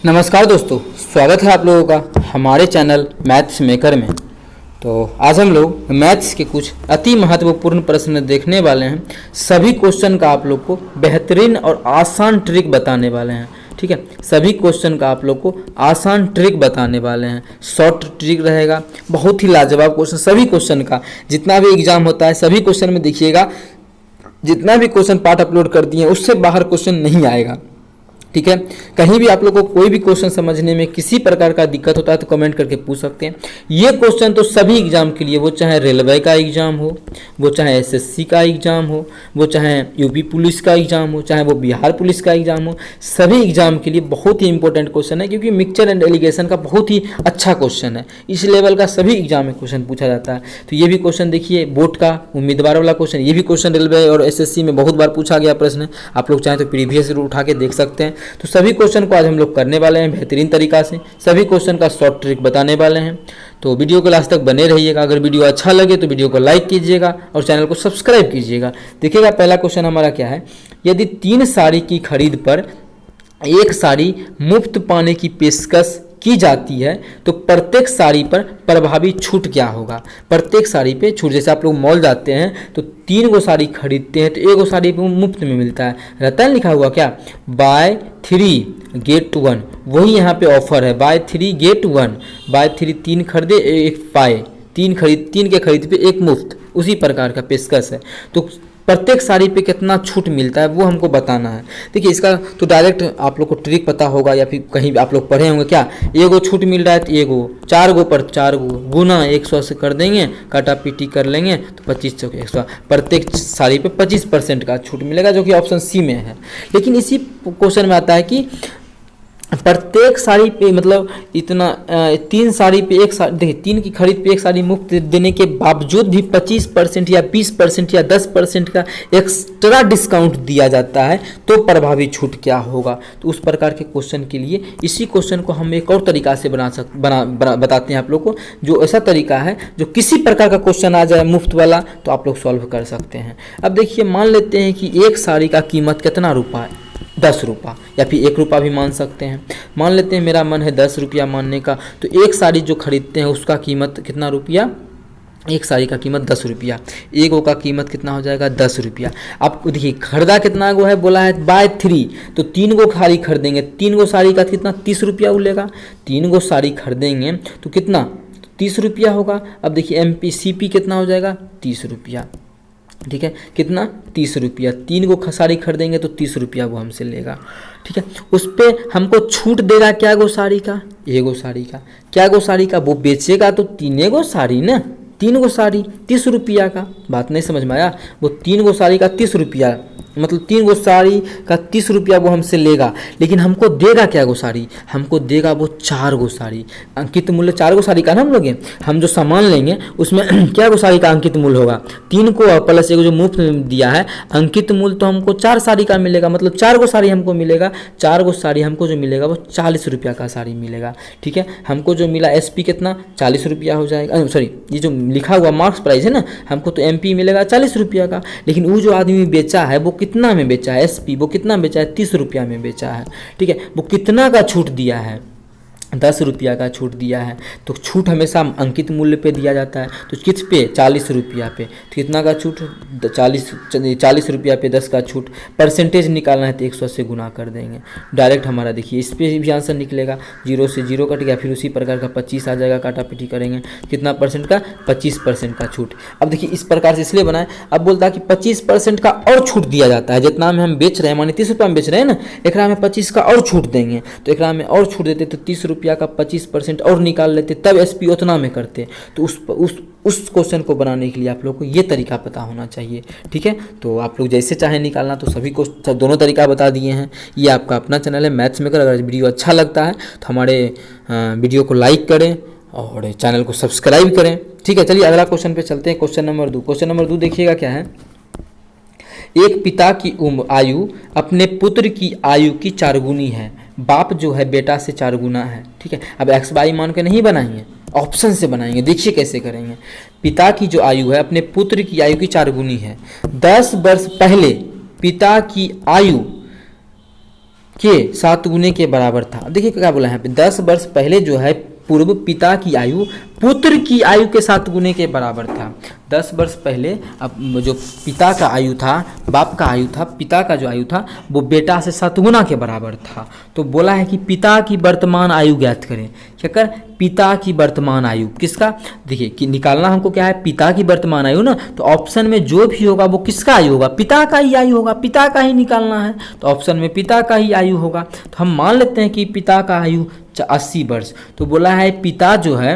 नमस्कार दोस्तों, स्वागत है आप लोगों का हमारे चैनल मैथ्स मेकर में। तो आज हम लोग मैथ्स के कुछ अति महत्वपूर्ण प्रश्न देखने वाले हैं। सभी क्वेश्चन का आप लोग को बेहतरीन और आसान ट्रिक बताने वाले हैं। ठीक है, सभी क्वेश्चन का आप लोग को आसान ट्रिक बताने वाले हैं। शॉर्ट ट्रिक रहेगा, बहुत ही लाजवाब क्वेश्चन। सभी क्वेश्चन का जितना भी एग्जाम होता है सभी क्वेश्चन में देखिएगा, जितना भी क्वेश्चन पार्ट अपलोड कर दिए उससे बाहर क्वेश्चन नहीं आएगा। ठीक है, कहीं भी आप लोग को कोई भी क्वेश्चन समझने में किसी प्रकार का दिक्कत होता है तो कमेंट करके पूछ सकते हैं। ये क्वेश्चन तो सभी एग्जाम के लिए, वो चाहे रेलवे का एग्जाम हो, वो चाहे एसएससी का एग्जाम हो, वो चाहे यूपी पुलिस का एग्जाम हो, चाहे वो बिहार पुलिस का एग्जाम हो, सभी एग्जाम के लिए बहुत ही इंपॉर्टेंट क्वेश्चन है। क्योंकि मिक्सचर एंड एलिगेशन का बहुत ही अच्छा क्वेश्चन है। इस लेवल का सभी एग्जाम में क्वेश्चन पूछा जाता है। तो ये भी क्वेश्चन देखिए, बोर्ड का उम्मीदवार वाला क्वेश्चन, ये भी क्वेश्चन रेलवे और एसएससी में बहुत बार पूछा गया प्रश्न है। आप लोग चाहें तो प्रीवियस उठा के देख सकते हैं। तो सभी क्वेश्चन को आज हम लोग करने वाले हैं बेहतरीन तरीका से। सभी क्वेश्चन का शॉर्ट ट्रिक बताने वाले हैं। तो वीडियो को लास्ट तक बने रहिएगा। अगर वीडियो अच्छा लगे तो वीडियो को लाइक कीजिएगा और चैनल को सब्सक्राइब कीजिएगा। देखिएगा पहला क्वेश्चन हमारा क्या है। यदि 3 साड़ी की खरीद पर 1 साड़ी मुफ्त पाने की पेशकश की जाती है तो प्रत्येक साड़ी पर प्रभावी छूट क्या होगा। प्रत्येक साड़ी पे छूट, जैसे आप लोग मॉल जाते हैं तो 3 गो साड़ी खरीदते हैं तो 1 गो साड़ी पे मुफ्त में मिलता है। रहता है लिखा हुआ क्या, बाय 3 गेट 1, वही यहाँ पे ऑफर है। बाय 3 गेट 1, बाय 3 3 खरीदे 1 पाए, 3 के खरीद पे 1 मुफ्त, उसी प्रकार का पेशकश है। तो प्रत्येक साड़ी पे कितना छूट मिलता है वो हमको बताना है। देखिए इसका तो डायरेक्ट आप लोग को ट्रिक पता होगा या फिर कहीं भी आप लोग पढ़े होंगे। क्या, 1 गो छूट मिल रहा है तो 1 गो, 4 गो पर 4 गो गुना 100 से कर देंगे, काटा पीटी कर लेंगे तो 2500 के 100, प्रत्येक साड़ी पे 25% का छूट मिलेगा, जो कि ऑप्शन सी में है। लेकिन इसी क्वेश्चन में आता है कि प्रत्येक साड़ी पे मतलब इतना 3 साड़ी पे 1 साड़ी, देखिए 3 की खरीद पे 1 साड़ी मुफ्त देने के बावजूद भी 25% या 20% या 10% का एक्स्ट्रा डिस्काउंट दिया जाता है तो प्रभावी छूट क्या होगा। तो उस प्रकार के क्वेश्चन के लिए इसी क्वेश्चन को हम एक और तरीका से बताते हैं आप लोग को, जो ऐसा तरीका है जो किसी प्रकार का क्वेश्चन आ जाए मुफ्त वाला तो आप लोग सॉल्व कर सकते हैं। अब देखिए मान लेते हैं कि 1 साड़ी का कीमत कितना रुपया है, 10 रुपया, या फिर 1 रुपया भी मान सकते हैं। मान लेते हैं मेरा मन है 10 रुपया मानने का, तो 1 साड़ी जो खरीदते हैं उसका कीमत कितना रुपया, 1 साड़ी का कीमत 10 रुपया, 1 गो का कीमत कितना हो जाएगा 10 रुपया। अब देखिए खरीदा कितना गो है, बोला है बाय 3, तो 3 गो साड़ी खरीदेंगे, 3 गो साड़ी का कितना 30 रुपया उलेगा। 3 गो साड़ी खरीदेंगे तो कितना 30 रुपया होगा। अब देखिए MPCP कितना हो जाएगा 30 रुपया। ठीक है, कितना 30 रुपया। 3 गो साड़ी खरीदेंगे तो 30 रुपया वो हमसे लेगा। ठीक है, उस पर हमको छूट देगा क्या गो साड़ी का, 1 गो साड़ी का। क्या गो साड़ी का, वो बेचेगा तो 3 गो साड़ी ना, 3 गो साड़ी 30 रुपया का। बात नहीं समझ में आया, वो 3 गो साड़ी का 30 रुपया, मतलब 3 गो साड़ी का 30 रुपया वो हमसे लेगा। लेकिन हमको देगा क्या गो साड़ी, हमको देगा वो 4 गो साड़ी। अंकित मूल्य 4 गो साड़ी का ना हम जो सामान लेंगे उसमें क्या गो साड़ी का अंकित मूल्य होगा, 3 को प्लस 1 जो मुफ्त में दिया है अंकित मूल्य, तो हमको 4 साड़ी का मिलेगा, मतलब 4 गो साड़ी हमको मिलेगा। 4 गो साड़ी हमको जो मिलेगा वो 40 रुपया का साड़ी मिलेगा। ठीक है, हमको जो मिला SP कितना 40 रुपया हो जाएगा, सॉरी ये जो लिखा हुआ मार्क्स प्राइस है ना, हमको तो MP मिलेगा 40 रुपया का। लेकिन वो जो आदमी बेचा है वो कितना में बेचा है, SP वो कितना बेचा है 30 रुपया में बेचा है। ठीक है, वो कितना का छूट दिया है, 10 रुपया का छूट दिया है। तो छूट हमेशा अंकित मूल्य पे दिया जाता है, तो किस पे 40 रुपया पे। तो कितना का छूट 40 रुपया पे 10 का छूट। परसेंटेज निकालना है तो 100 से गुना कर देंगे डायरेक्ट। हमारा देखिए इस पे भी आंसर निकलेगा, 0 से 0 कट गया, फिर उसी प्रकार का 25 आ जाएगा, काटा पीटी करेंगे कितना परसेंट का 25% का छूट। अब देखिए इस प्रकार से इसलिए बनाए, अब बोलता है कि 25% का और छूट दिया जाता है। जितना में हम बेच रहे हैं, मानिए 30 रुपया में बेच रहे हैं ना, एक में 25 का और छूट देंगे, तो एक में और छूट देते तो 30 रुपया का 25% और निकाल लेते, तब SP उतना में करते। तो उस क्वेश्चन को बनाने के लिए आप लोग को ये तरीका पता होना चाहिए। ठीक है, तो आप लोग जैसे चाहे निकालना, तो सभी को दोनों तरीका बता दिए हैं। ये आपका अपना चैनल है मैथ्स मेकर। अगर वीडियो अच्छा लगता है तो हमारे वीडियो को लाइक करें और चैनल को सब्सक्राइब करें। ठीक है, चलिए अगला क्वेश्चन पे चलते हैं। Question number 2। क्वेश्चन नंबर 2 देखिएगा क्या है। एक पिता की आयु अपने पुत्र की आयु की 4 गुनी है। बाप जो है बेटा से 4 गुना है। ठीक है, अब x बाई मान के नहीं बनाएंगे, ऑप्शन से बनाएंगे। देखिए कैसे करेंगे। पिता की जो आयु है अपने पुत्र की आयु की 4 गुनी है। 10 वर्ष पहले पिता की आयु के 7 गुने के बराबर था। अब देखिए क्या बोला है यहाँ पे, 10 वर्ष पहले जो है पूर्व पिता की आयु पुत्र की आयु के 7 गुने के बराबर था। 10 वर्ष पहले अब जो पिता का आयु था, बाप का आयु था, पिता का जो आयु था वो बेटा से 7 गुना के बराबर था। तो बोला है कि पिता की वर्तमान आयु ज्ञात करें। क्या कर, पिता की वर्तमान आयु किसका, देखिए कि निकालना हमको क्या है, पिता की वर्तमान आयु ना, तो ऑप्शन में जो भी होगा वो किसका आयु होगा, पिता का ही आयु होगा, पिता का ही निकालना है, तो ऑप्शन में पिता का ही आयु होगा। तो हम मान लेते हैं कि पिता का आयु 80 वर्ष। तो बोला है पिता जो है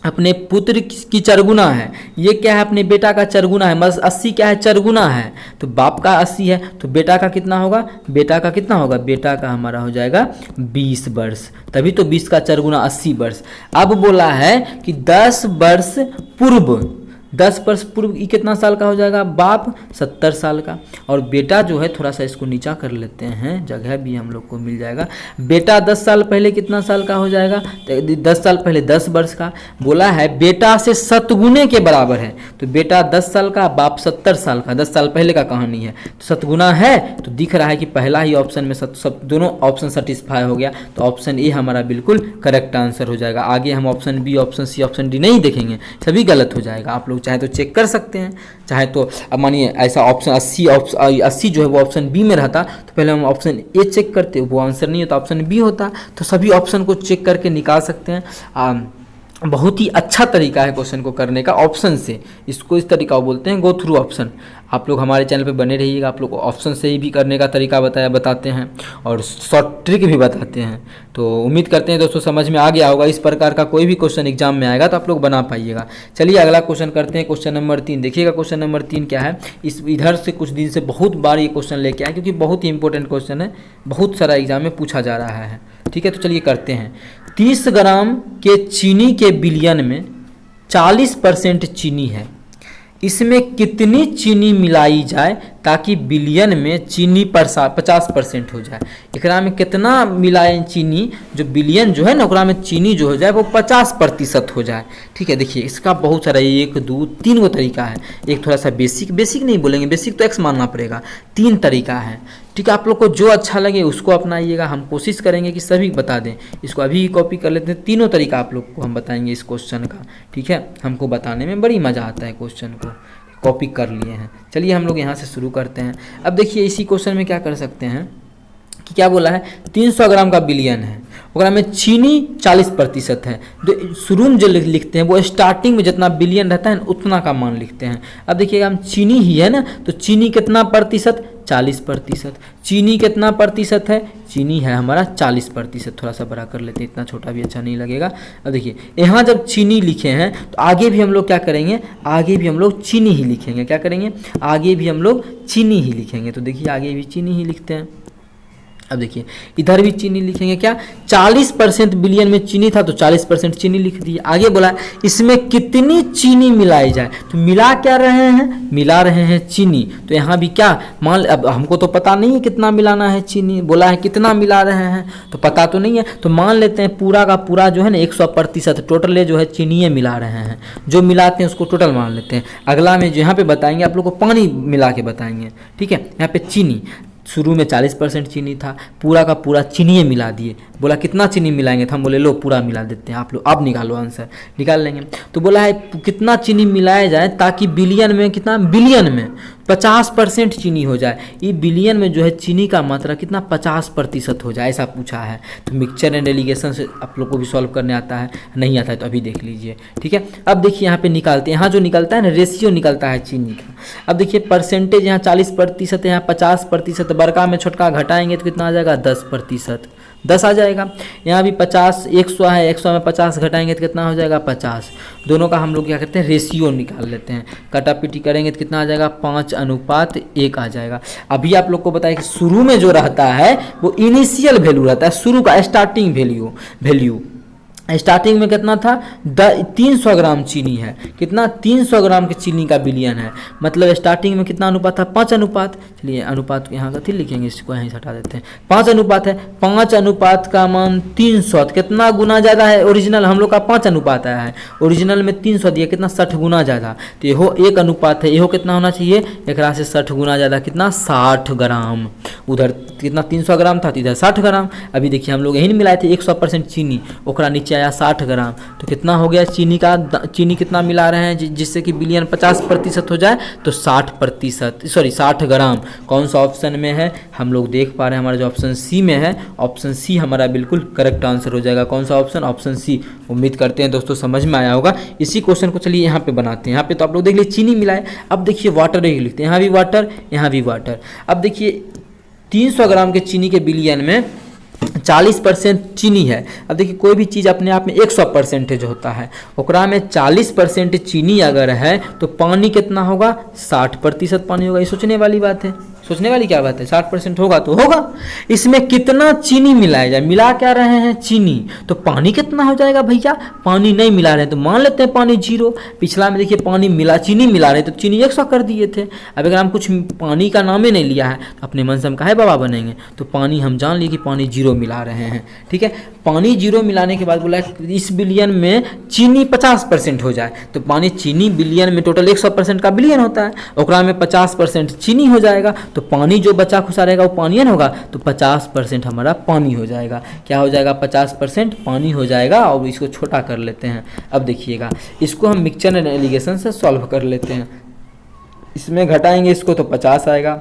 अपने पुत्र की चरगुना है, ये क्या है अपने बेटा का चरगुना है, मतलब 80 क्या है, चरगुना है, तो बाप का 80 है, तो बेटा का कितना होगा, बेटा का कितना होगा, बेटा का हमारा हो जाएगा 20 वर्ष, तभी तो 20 का चरगुना 80 वर्ष। अब बोला है कि 10 वर्ष पूर्व, 10 वर्ष पूर्व ये कितना साल का हो जाएगा, बाप 70 साल का, और बेटा जो है थोड़ा सा इसको नीचा कर लेते हैं, जगह भी हम लोग को मिल जाएगा। बेटा 10 साल पहले कितना साल का हो जाएगा, तो 10 साल पहले 10 वर्ष का। बोला है बेटा से 7 गुने के बराबर है, तो बेटा 10 साल का, बाप 70 साल का, 10 साल पहले का कहानी है, तो 7 गुना है, तो दिख रहा है कि पहला ही ऑप्शन में सब दोनों ऑप्शन सेटिस्फाई हो गया, तो ऑप्शन ए हमारा बिल्कुल करेक्ट आंसर हो जाएगा। आगे हम option B, option C, option D नहीं देखेंगे, सभी गलत हो जाएगा। आप लोग चाहे तो चेक कर सकते हैं, चाहे तो अब मानिए ऐसा ऑप्शन 80 जो है वो ऑप्शन बी में रहता तो पहले हम ऑप्शन ए चेक करते, वो आंसर नहीं होता, ऑप्शन बी होता, तो सभी ऑप्शन को चेक करके निकाल सकते हैं। बहुत ही अच्छा तरीका है क्वेश्चन को करने का ऑप्शन से, इसको इस तरीका बोलते हैं गो थ्रू ऑप्शन। आप लोग हमारे चैनल पे बने रहिएगा, आप लोग को ऑप्शन से ही भी करने का तरीका बताते हैं और शॉर्ट ट्रिक भी बताते हैं। तो उम्मीद करते हैं दोस्तों समझ में आ गया होगा। इस प्रकार का कोई भी क्वेश्चन एग्जाम में आएगा तो आप लोग बना पाइएगा। चलिए अगला क्वेश्चन करते हैं, क्वेश्चन नंबर 3। देखिएगा क्वेश्चन नंबर 3 क्या है, इस इधर से कुछ दिन से बहुत बार ये क्वेश्चन लेके आए, क्योंकि बहुत ही इंपॉर्टेंट क्वेश्चन है, बहुत सारा एग्जाम में पूछा जा रहा है। ठीक है, तो चलिए करते हैं। 30 ग्राम के चीनी के विलयन में 40% चीनी है, इसमें कितनी चीनी मिलाई जाए ताकि विलयन में चीनी 50% हो जाए। एकरा में कितना मिलाएं चीनी, जो विलयन जो है ना ओकरा में चीनी जो हो जाए वो 50% हो जाए। ठीक है, देखिए इसका बहुत सारा 1 2 3 गो तरीका है। एक थोड़ा सा बेसिक नहीं बोलेंगे, बेसिक तो एक्स मानना पड़ेगा, 3 तरीका है। ठीक है, आप लोग को जो अच्छा लगे उसको अपनाइएगा, हम कोशिश करेंगे कि सभी बता दें। इसको अभी कॉपी कर लेते हैं, तीनों तरीका आप लोग को हम बताएंगे इस क्वेश्चन का। ठीक है, हमको बताने में बड़ी मज़ा आता है, क्वेश्चन को कॉपी कर लिए हैं। चलिए हम लोग यहाँ से शुरू करते हैं। अब देखिए इसी क्वेश्चन में क्या कर सकते हैं कि क्या बोला है, 300 ग्राम का विलयन है, ओकरा में चीनी 40% है। जो शुरू में जो लिखते हैं वो स्टार्टिंग में जितना विलयन रहता है ना उतना का मान लिखते हैं। अब देखिएगा हम चीनी ही है ना, तो चीनी कितना प्रतिशत, 40%। चीनी कितना प्रतिशत है, चीनी है हमारा 40%। थोड़ा सा बड़ा कर लेते हैं, इतना छोटा भी अच्छा नहीं लगेगा। अब देखिए यहाँ जब चीनी लिखे हैं तो आगे भी हम लोग क्या करेंगे, आगे भी हम लोग चीनी ही लिखेंगे। क्या करेंगे, आगे भी हम लोग चीनी ही लिखेंगे। तो देखिए आगे भी चीनी ही लिखते हैं। अब देखिए इधर भी चीनी लिखेंगे, क्या 40% विलयन में चीनी था तो 40% चीनी लिख दिए। आगे बोला इसमें कितनी चीनी मिलाई जाए, तो मिला क्या रहे हैं, मिला रहे हैं चीनी। तो यहाँ भी क्या मान, अब हमको तो पता नहीं है कितना मिलाना है चीनी, बोला है कितना मिला रहे हैं तो पता तो नहीं है, तो मान लेते हैं पूरा का पूरा जो है ना 100% टोटल जो है चीनी मिला रहे हैं, जो मिलाते हैं उसको टोटल मान लेते हैं। अगला में जो यहाँ पे बताएंगे आप लोग को पानी मिला के बताएंगे। ठीक है, यहाँ पे चीनी शुरू में 40% चीनी था, पूरा का पूरा चीनी मिला दिए। बोला कितना चीनी मिलाएंगे, तो हम बोले लो पूरा मिला देते हैं। आप लोग अब निकालो, आंसर निकाल लेंगे। तो बोला है कितना चीनी मिलाया जाए ताकि बिलियन में, कितना बिलियन में 50% चीनी हो जाए। ये बिलियन में जो है चीनी का मात्रा कितना 50% हो जाए, ऐसा पूछा है। तो मिक्सचर एंड एलिगेशन से आप लोग को भी सॉल्व करने आता है, नहीं आता है तो अभी देख लीजिए। ठीक है, अब देखिए यहाँ पे निकालते हैं, यहाँ जो निकलता है ना रेशियो निकलता है चीनी का। अब देखिए परसेंटेज यहाँ 40% है, यहाँ 50%, बड़का में छोटका घटाएंगे तो कितना आ जाएगा 10%, 10 आ जाएगा। यहाँ भी 50, 100 है, 100 में 50 घटाएंगे तो कितना हो जाएगा 50। दोनों का हम लोग क्या करते हैं रेशियो निकाल लेते हैं, कटापीटी करेंगे तो कितना आ जाएगा 5:1 आ जाएगा। अभी आप लोग को बताया कि शुरू में जो रहता है वो इनिशियल वैल्यू रहता है, शुरू का स्टार्टिंग वैल्यू स्टार्टिंग में कितना था 300 ग्राम चीनी है, कितना 300 ग्राम के चीनी का बिलियन है, मतलब स्टार्टिंग में कितना अनुपात था 5 अनुपात। चलिए अनुपात यहाँ का थी लिखेंगे, इसको यहीं से हटा देते हैं। 5 अनुपात है, 5 अनुपात का मान 300, कितना गुना ज़्यादा है ओरिजिनल, हम लोग का 5 अनुपात आया है, ओरिजिनल में 300 दिया, कितना 60 गुना ज़्यादा। तो यहो 1 अनुपात है, यहो कितना होना चाहिए एक से 60 गुना ज़्यादा, कितना 60 ग्राम। उधर कितना 300 ग्राम था, इधर 60 ग्राम। अभी देखिए हम लोग यही मिलाए थे 100% चीनी, ओकरा नीचे आया 60 ग्राम, तो कितना हो गया चीनी कितना मिला रहे हैं जिससे कि बिलियन 50% हो जाए, तो 60 ग्राम। कौन सा ऑप्शन में है हम लोग देख पा रहे हैं, हमारा जो ऑप्शन सी में है, ऑप्शन सी हमारा बिल्कुल करेक्ट आंसर हो जाएगा। कौन सा ऑप्शन, ऑप्शन सी। उम्मीद करते हैं दोस्तों समझ में आया होगा। इसी क्वेश्चन को चलिए यहाँ पे बनाते हैं। यहाँ पे तो आप लोग देख लीजिए चीनी मिलाए, अब देखिए वाटर लिखते हैं, यहाँ भी वाटर, यहाँ भी वाटर। अब देखिए 300 ग्राम के चीनी के बिलियन में 40% चीनी है। अब देखिए कोई भी चीज़ अपने आप में 100% होता है, ओकरा में 40% चीनी अगर है तो पानी कितना होगा 60% पानी होगा। ये सोचने वाली बात है, सोचने वाली क्या बात है, 60% होगा तो होगा। इसमें कितना चीनी मिलाया जाए, मिला क्या रहे हैं चीनी, तो पानी कितना हो जाएगा भैया, पानी नहीं मिला रहे हैं तो मान लेते हैं पानी 0। पिछला में देखिए पानी मिला, चीनी मिला रहे तो चीनी 100 कर दिए थे। अब अगर हम कुछ पानी का नाम ही नहीं लिया है तो अपने मन से हम काहे बाबा बनेंगे, तो पानी हम जान लिए कि पानी 0 मिला रहे हैं, ठीक है। पानी 0 मिलाने के बाद बोला इस बिलियन में चीनी 50% हो जाए, तो पानी चीनी बिलियन में टोटल 100% का बिलियन होता है, ओकरा में 50% चीनी हो जाएगा, तो पानी जो बचा खुशा रहेगा वो पानी होगा, तो 50% हमारा पानी हो जाएगा। क्या हो जाएगा 50% पानी हो जाएगा। और इसको छोटा कर लेते हैं। अब देखिएगा इसको हम मिक्सचर एंड एलिगेशन से सॉल्व कर लेते हैं। इसमें घटाएंगे इसको तो 50 आएगा,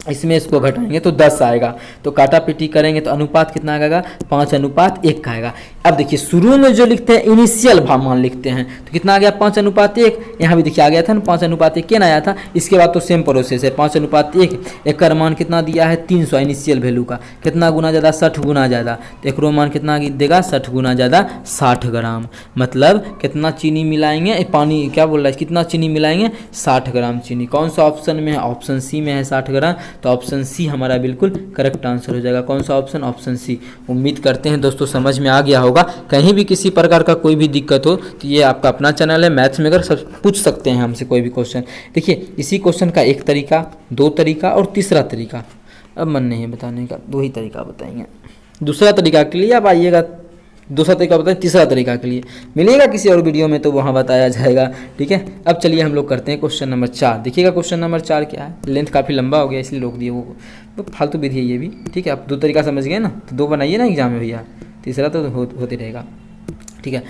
इसमें इसको घटाएंगे तो 10 आएगा, तो काटा पीटी करेंगे तो अनुपात कितना आएगा 5:1 का आएगा। अब देखिए शुरू में जो लिखते हैं इनिशियल भाव मान लिखते हैं, तो कितना आ गया 5:1। यहाँ भी देखिए आ गया था ना 5:1 क्या आया था। इसके बाद तो सेम प्रोसेस है 5:1। एक का मान कितना दिया है 300 इनिशियल वैल्यू का, कितना गुना ज़्यादा 60 गुना ज़्यादा, तो एक मान कितना देगा 60 गुना ज़्यादा 60 ग्राम। मतलब कितना चीनी मिलाएंगे, पानी क्या बोल रहा है, कितना चीनी मिलाएंगे 60 ग्राम चीनी। कौन सा ऑप्शन में है, ऑप्शन सी में है 60 ग्राम, तो ऑप्शन सी हमारा बिल्कुल करेक्ट आंसर हो जाएगा। कौन सा ऑप्शन, ऑप्शन सी। उम्मीद करते हैं दोस्तों समझ में आ गया होगा। कहीं भी किसी प्रकार का कोई भी दिक्कत हो तो ये आपका अपना चैनल है मैथ्स मेकर, सब पूछ सकते हैं हमसे कोई भी क्वेश्चन। देखिए इसी क्वेश्चन का एक तरीका, 2 तरीका और तीसरा तरीका, अब मन नहीं है बताने का, 2 ही तरीका बताएंगे। दूसरा तरीका के लिए आप आइएगा, दूसरा तरीका बताएं, तीसरा तरीका के लिए मिलेगा किसी और वीडियो में तो वहाँ बताया जाएगा, ठीक है। अब चलिए हम लोग करते हैं क्वेश्चन नंबर 4। देखिएगा क्वेश्चन नंबर 4 क्या है, लेंथ काफ़ी लंबा हो गया इसलिए रोक दिए, वो फालतू विधि है ये भी, ठीक है। आप 2 तरीका समझ गए ना, तो 2 बनाइए ना एग्जाम में भैया, तीसरा तो होते रहेगा, ठीक है।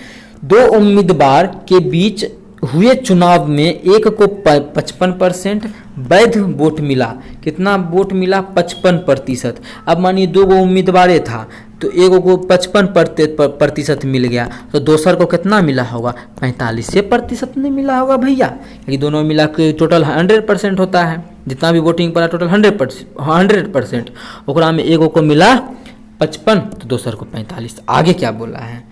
2 उम्मीदवार के बीच हुए चुनाव में एक को 55% वैध वोट मिला, कितना वोट मिला 55%। अब मानिए 2 उम्मीदवार था तो एक को 55% मिल गया, तो दूसर को कितना मिला होगा 45% नहीं मिला होगा भैया, क्योंकि दोनों मिला के टोटल 100% होता है, जितना भी वोटिंग पड़ा टोटल 100%। ओकरा में एगो को मिला 55 तो दूसर को 45। आगे क्या बोला है,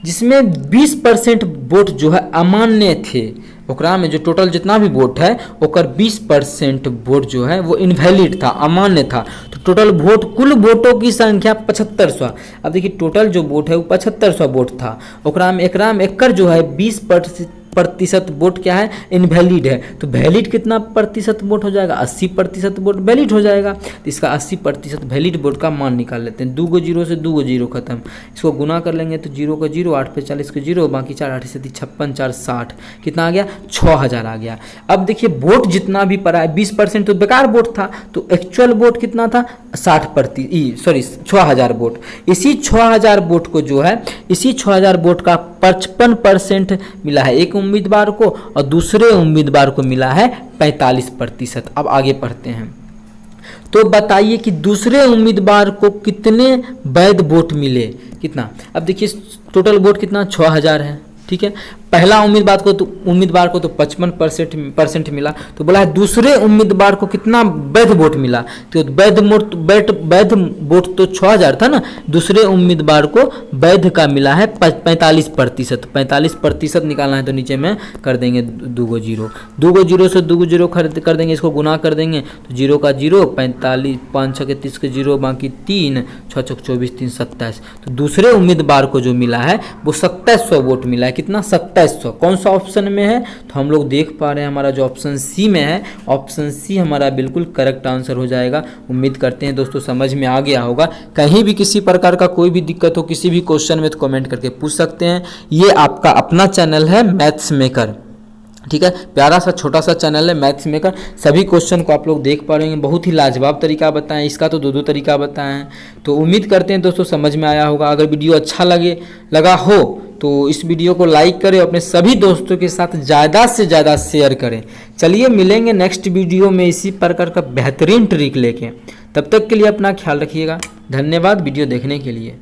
जिसमें 20% वोट जो है अमान्य थे, ओकरा में जो टोटल जितना भी वोट है ओकर 20% वोट जो है वो इनवैलिड था, अमान्य था। तो टोटल वोट, कुल वोटों की संख्या 7500। अब देखिए टोटल जो वोट है वो 7500 वोट था, ओकरा में एकरा में एकर जो है 20% वोट क्या है इनवैलिड है, तो वैलिड कितना प्रतिशत वोट हो जाएगा 80% वोट वैलिड हो जाएगा। तो इसका 80% वैलिड वोट का मान निकाल लेते हैं। 2 को 0 से 2 को 0 खत्म, इसको गुना कर लेंगे तो 0 को 0, 8 पे 40 को 0, बाकी 4 8 से 56 4 60, कितना आ गया 6000 आ गया। अब देखिए वोट जितना भी पड़ा है 20% तो बेकार वोट था, तो एक्चुअल वोट कितना था 6000 वोट। इसी 6000 वोट को जो है, इसी 6000 वोट का 55% मिला है एक उम्मीदवार को और दूसरे उम्मीदवार को मिला है 45%। अब आगे पढ़ते हैं, तो बताइए कि दूसरे उम्मीदवार को कितने वैध वोट मिले, कितना। अब देखिए टोटल वोट कितना 6000 है, ठीक है। पहला उम्मीदवार को तो 55% मिला। तो बोला है दूसरे उम्मीदवार को कितना वैध वोट मिला, तो वैध वोट तो 6000 था ना, दूसरे उम्मीदवार को वैध का मिला है 45%। 45% निकालना है तो नीचे में कर देंगे 2 जीरो, 2 जीरो से 2 जीरो कर देंगे, इसको गुना कर देंगे तो 0 का 0, 45, 5 6 के 30 के 0, बाकी 3, 6 6 24, 3 27। तो दूसरे उम्मीदवार को जो मिला है वो 2700 वोट मिला है। कितना? 2700। कौन सा ऑप्शन में है? तो हम लोग देख पा रहे हैं हमारा जो ऑप्शन सी में है, ऑप्शन सी हमारा बिल्कुल करेक्ट आंसर हो जाएगा। उम्मीद करते हैं दोस्तों समझ में आ गया होगा। कहीं भी किसी प्रकार का कोई भी दिक्कत हो किसी भी क्वेश्चन में तो कमेंट करके पूछ सकते हैं। ये आपका अपना चैनल है मैथ्स मेकर, ठीक है, प्यारा सा छोटा सा चैनल है मैथ्स मेकर। सभी क्वेश्चन को आप लोग देख पा रहे हैं, बहुत ही लाजवाब तरीका बताएं, इसका तो 2 तरीका बताएं हैं। तो उम्मीद करते हैं दोस्तों समझ में आया होगा। अगर वीडियो अच्छा लगा हो तो इस वीडियो को लाइक करें, अपने सभी दोस्तों के साथ ज़्यादा से ज़्यादा शेयर करें। चलिए मिलेंगे नेक्स्ट वीडियो में इसी प्रकार का बेहतरीन ट्रिक लेके। तब तक के लिए अपना ख्याल रखिएगा। धन्यवाद वीडियो देखने के लिए।